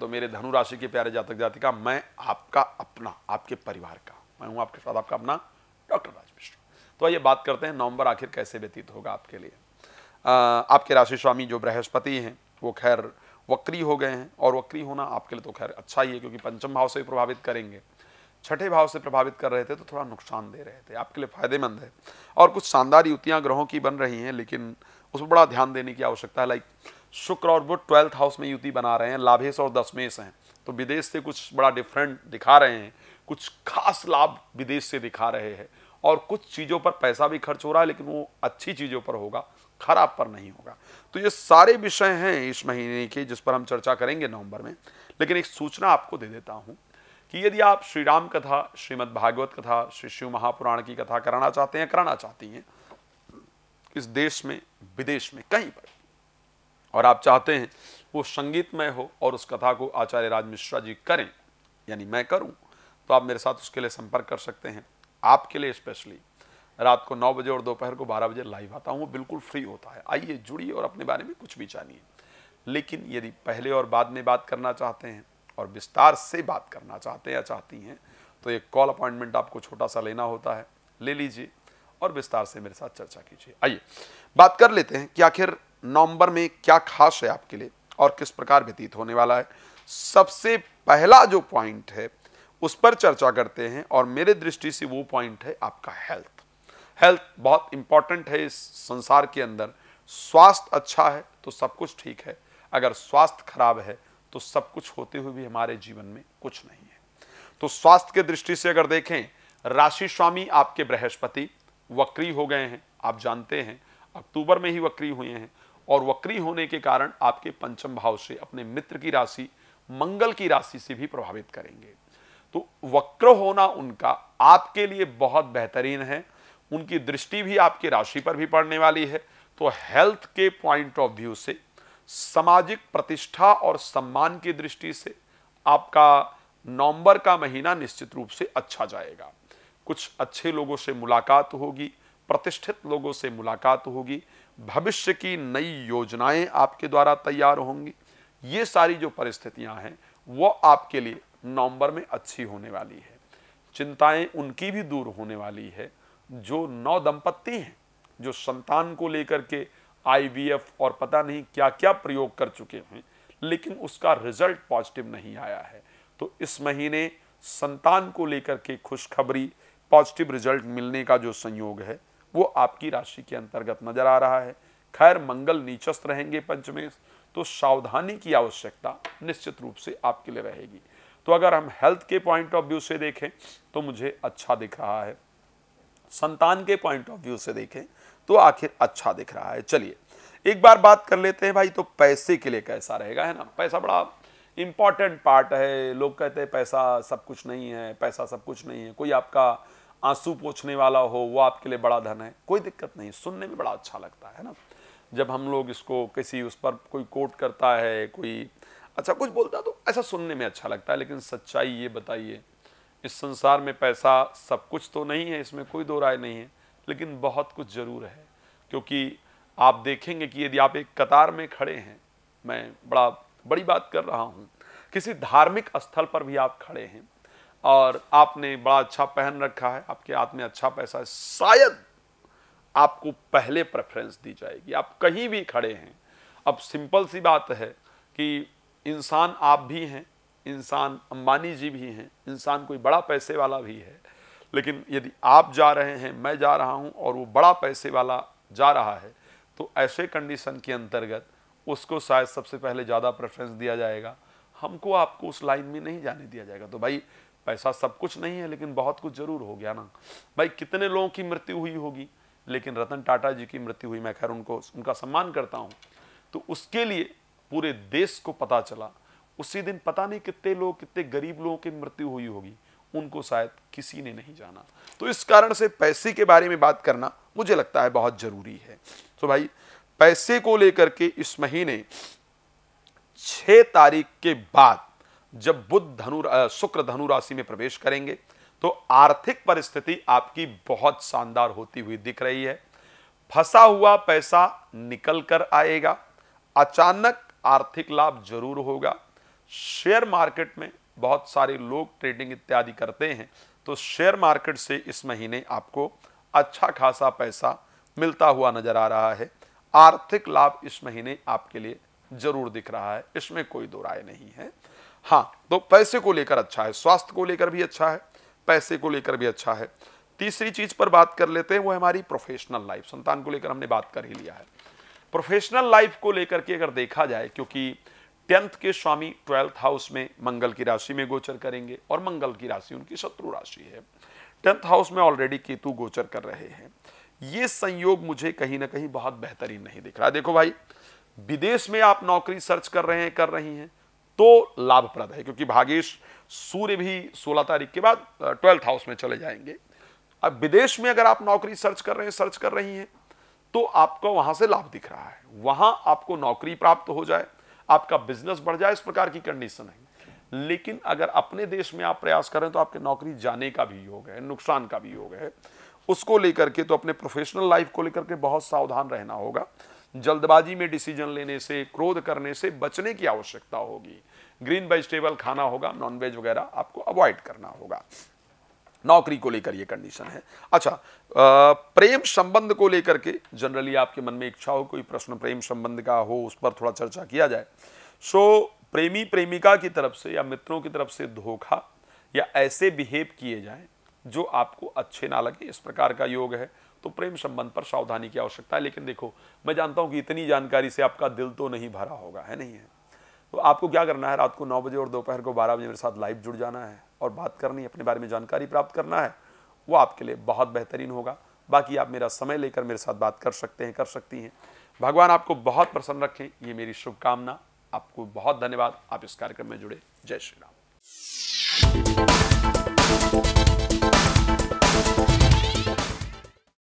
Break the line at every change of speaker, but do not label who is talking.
तो मेरे धनु राशि के प्यारे जातक जातिका, मैं आपका अपना, आपके परिवार का, मैं हूं आपके साथ आपका अपना डॉक्टर राज मिश्रा। तो आइए बात करते हैं नवंबर आखिर कैसे व्यतीत होगा आपके लिए। आपके राशि स्वामी जो बृहस्पति हैं वो खैर वक्री हो गए हैं, और वक्री होना आपके लिए तो खैर अच्छा ही है, क्योंकि पंचम भाव से प्रभावित करेंगे। छठे भाव से प्रभावित कर रहे थे तो थोड़ा नुकसान दे रहे थे, आपके लिए फायदेमंद है। और कुछ शानदार युतियां ग्रहों की बन रही हैं, लेकिन उसमें बड़ा ध्यान देने की आवश्यकता है। लाइक शुक्र और बुध 12th हाउस में युति बना रहे हैं, लाभेश और दशमेश हैं, तो विदेश से कुछ बड़ा डिफरेंट दिखा रहे हैं, कुछ खास लाभ विदेश से दिखा रहे हैं, और कुछ चीज़ों पर पैसा भी खर्च हो रहा है, लेकिन वो अच्छी चीज़ों पर होगा, खराब पर नहीं होगा। तो ये सारे विषय हैं इस महीने के, जिस पर हम चर्चा करेंगे नवंबर में। लेकिन एक सूचना आपको दे देता हूं कि यदि आप श्री राम कथा, श्रीमद् भागवत कथा, श्री शिव महापुराण की कथा कराना चाहते हैं, कराना चाहती हैं इस देश में, विदेश में, कहीं पर, और आप चाहते हैं वो संगीतमय हो और उस कथा को आचार्य राज मिश्रा जी करें, यानी मैं करूं, तो आप मेरे साथ उसके लिए संपर्क कर सकते हैं। आपके लिए स्पेशली रात को 9 बजे और दोपहर को 12 बजे लाइव आता हूं, वो बिल्कुल फ्री होता है। आइए जुड़िए और अपने बारे में कुछ भी जानिए। लेकिन यदि पहले और बाद में बात करना चाहते हैं और विस्तार से बात करना चाहते हैं या चाहती हैं, तो एक कॉल अपॉइंटमेंट आपको छोटा सा लेना होता है, ले लीजिए और विस्तार से मेरे साथ चर्चा कीजिए। आइए बात कर लेते हैं कि आखिर नवंबर में क्या खास है आपके लिए और किस प्रकार व्यतीत होने वाला है। सबसे पहला जो पॉइंट है उस पर चर्चा करते हैं, और मेरे दृष्टि से वो पॉइंट है आपका हेल्थ। हेल्थ बहुत इंपॉर्टेंट है इस संसार के अंदर। स्वास्थ्य अच्छा है तो सब कुछ ठीक है, अगर स्वास्थ्य खराब है तो सब कुछ होते हुए भी हमारे जीवन में कुछ नहीं है। तो स्वास्थ्य के दृष्टि से अगर देखें, राशि स्वामी आपके बृहस्पति वक्री हो गए हैं, आप जानते हैं अक्टूबर में ही वक्री हुए हैं, और वक्री होने के कारण आपके पंचम भाव से अपने मित्र की राशि मंगल की राशि से भी प्रभावित करेंगे। तो वक्र होना उनका आपके लिए बहुत बेहतरीन है, उनकी दृष्टि भी आपकी राशि पर भी पड़ने वाली है। तो हेल्थ के पॉइंट ऑफ व्यू से, सामाजिक प्रतिष्ठा और सम्मान की दृष्टि से आपका नवंबर का महीना निश्चित रूप से अच्छा जाएगा। कुछ अच्छे लोगों से मुलाकात होगी, प्रतिष्ठित लोगों से मुलाकात होगी, भविष्य की नई योजनाएं आपके द्वारा तैयार होंगी। ये सारी जो परिस्थितियां हैं वो आपके लिए नवंबर में अच्छी होने वाली है। चिंताएं उनकी भी दूर होने वाली है जो नव दंपत्ति हैं, जो संतान को लेकर के IVF और पता नहीं क्या क्या प्रयोग कर चुके हैं, लेकिन उसका रिजल्ट पॉजिटिव नहीं आया है। तो इस महीने संतान को लेकर के खुशखबरी, पॉजिटिव रिजल्ट मिलने का जो संयोग है वो आपकी राशि के अंतर्गत नजर आ रहा है। खैर मंगल नीचस्थ रहेंगे पंचमेश, तो सावधानी की आवश्यकता निश्चित रूप से आपके लिए रहेगी। तो अगर हम हेल्थ के पॉइंट ऑफ व्यू से देखें तो मुझे अच्छा दिख रहा है, संतान के पॉइंट ऑफ व्यू से देखें तो आखिर अच्छा दिख रहा है। चलिए एक बार बात कर लेते हैं भाई, तो पैसे के लिए कैसा रहेगा, है ना। पैसा बड़ा इंपॉर्टेंट पार्ट है। लोग कहते हैं पैसा सब कुछ नहीं है, पैसा सब कुछ नहीं है। कोई आपका आंसू पोंछने वाला हो वो आपके लिए बड़ा धन है, कोई दिक्कत नहीं, सुनने में बड़ा अच्छा लगता है ना। जब हम लोग इसको किसी उस पर कोई कोट करता है, कोई अच्छा कुछ बोलता है, तो ऐसा सुनने में अच्छा लगता है। लेकिन सच्चाई ये बताइए, इस संसार में पैसा सब कुछ तो नहीं है, इसमें कोई दो राय नहीं है, लेकिन बहुत कुछ जरूर है। क्योंकि आप देखेंगे कि यदि आप एक कतार में खड़े हैं, मैं बड़ी बात कर रहा हूँ, किसी धार्मिक स्थल पर भी आप खड़े हैं और आपने बड़ा अच्छा पहन रखा है, आपके हाथ में अच्छा पैसा है, शायद आपको पहले प्रेफरेंस दी जाएगी। आप कहीं भी खड़े हैं, अब सिंपल सी बात है कि इंसान आप भी हैं, इंसान अंबानी जी भी हैं, इंसान कोई बड़ा पैसे वाला भी है, लेकिन यदि आप जा रहे हैं, मैं जा रहा हूं और वो बड़ा पैसे वाला जा रहा है, तो ऐसे कंडीशन के अंतर्गत उसको शायद सबसे पहले ज़्यादा प्रेफरेंस दिया जाएगा, हमको आपको उस लाइन में नहीं जाने दिया जाएगा। तो भाई पैसा सब कुछ नहीं है, लेकिन बहुत कुछ जरूर हो गया ना। भाई कितने लोगों की मृत्यु हुई होगी, लेकिन रतन टाटा जी की मृत्यु हुई, मैं खैर उनका सम्मान करता हूँ, तो उसके लिए पूरे देश को पता चला। उसी दिन पता नहीं कितने लोग, कितने गरीब लोगों की मृत्यु हुई होगी, उनको शायद किसी ने नहीं जाना। तो इस कारण से पैसे के बारे में बात करना मुझे लगता है बहुत जरूरी है। तो भाई पैसे को लेकर के इस महीने 6 तारीख के बाद जब शुक्र धनु राशि में प्रवेश करेंगे, तो आर्थिक परिस्थिति आपकी बहुत शानदार होती हुई दिख रही है। फंसा हुआ पैसा निकल कर आएगा, अचानक आर्थिक लाभ जरूर होगा, शेयर मार्केट में बहुत सारे लोग ट्रेडिंग इत्यादि करते हैं, तो शेयर मार्केट से इस महीने आपको अच्छा खासा पैसा मिलता हुआ नजर आ रहा है। आर्थिक लाभ इस महीने आपके लिए जरूर दिख रहा है, इसमें कोई दो राय नहीं है। हाँ, तो पैसे को लेकर अच्छा है, स्वास्थ्य को लेकर भी अच्छा है, पैसे को लेकर भी अच्छा है। तीसरी चीज पर बात कर लेते हैं, वो है हमारी प्रोफेशनल लाइफ। संतान को लेकर हमने बात कर ही लिया है। प्रोफेशनल लाइफ को लेकर के अगर देखा जाए, क्योंकि 10th के स्वामी 12th हाउस में मंगल की राशि में गोचर करेंगे और मंगल की राशि उनकी शत्रु राशि है। 10th हाउस में ऑलरेडी केतु गोचर कर रहे हैं। ये संयोग मुझे कहीं ना कहीं बहुत बेहतरीन नहीं दिख रहा। देखो भाई, विदेश में आप नौकरी सर्च कर रहे हैं, कर रही हैं, तो लाभप्रद है, क्योंकि भागेश सूर्य भी 16 तारीख के बाद 12th हाउस में चले जाएंगे। अब विदेश में अगर आप नौकरी सर्च कर रहे हैं, सर्च कर रही हैं, तो आपको वहां से लाभ दिख रहा है, वहां आपको नौकरी प्राप्त हो जाए, आपका बिजनेस बढ़ जाए, इस प्रकार की कंडीशन है। लेकिन अगर अपने देश में आप प्रयास करें तो आपके नौकरी जाने का भी योग है, नुकसान का भी योग है। उसको लेकर के तो अपने प्रोफेशनल लाइफ को लेकर के बहुत सावधान रहना होगा। जल्दबाजी में डिसीजन लेने से, क्रोध करने से बचने की आवश्यकता होगी। ग्रीन वेजिटेबल खाना होगा, नॉनवेज वगैरह आपको अवॉइड करना होगा। नौकरी को लेकर ये कंडीशन है। अच्छा, प्रेम संबंध को लेकर के जनरली आपके मन में इच्छा हो, कोई प्रश्न प्रेम संबंध का हो, उस पर थोड़ा चर्चा किया जाए। सो प्रेमी प्रेमिका की तरफ से या मित्रों की तरफ से धोखा या ऐसे बिहेव किए जाएं जो आपको अच्छे ना लगे, इस प्रकार का योग है, तो प्रेम संबंध पर सावधानी की आवश्यकता है। लेकिन देखो, मैं जानता हूं कि इतनी जानकारी से आपका दिल तो नहीं भरा होगा, है नहीं है? तो आपको क्या करना है, रात को 9 बजे और दोपहर को 12 बजे मेरे साथ लाइव जुड़ जाना है और बात करनी है, अपने बारे में जानकारी प्राप्त करना है। वो आपके लिए बहुत बेहतरीन होगा। बाकी आप मेरा समय लेकर मेरे साथ बात कर सकते हैं, कर सकती हैं। भगवान आपको बहुत प्रसन्न रखें, ये मेरी शुभकामना। आपको बहुत धन्यवाद, आप इस कार्यक्रम में जुड़े। जय श्री राम।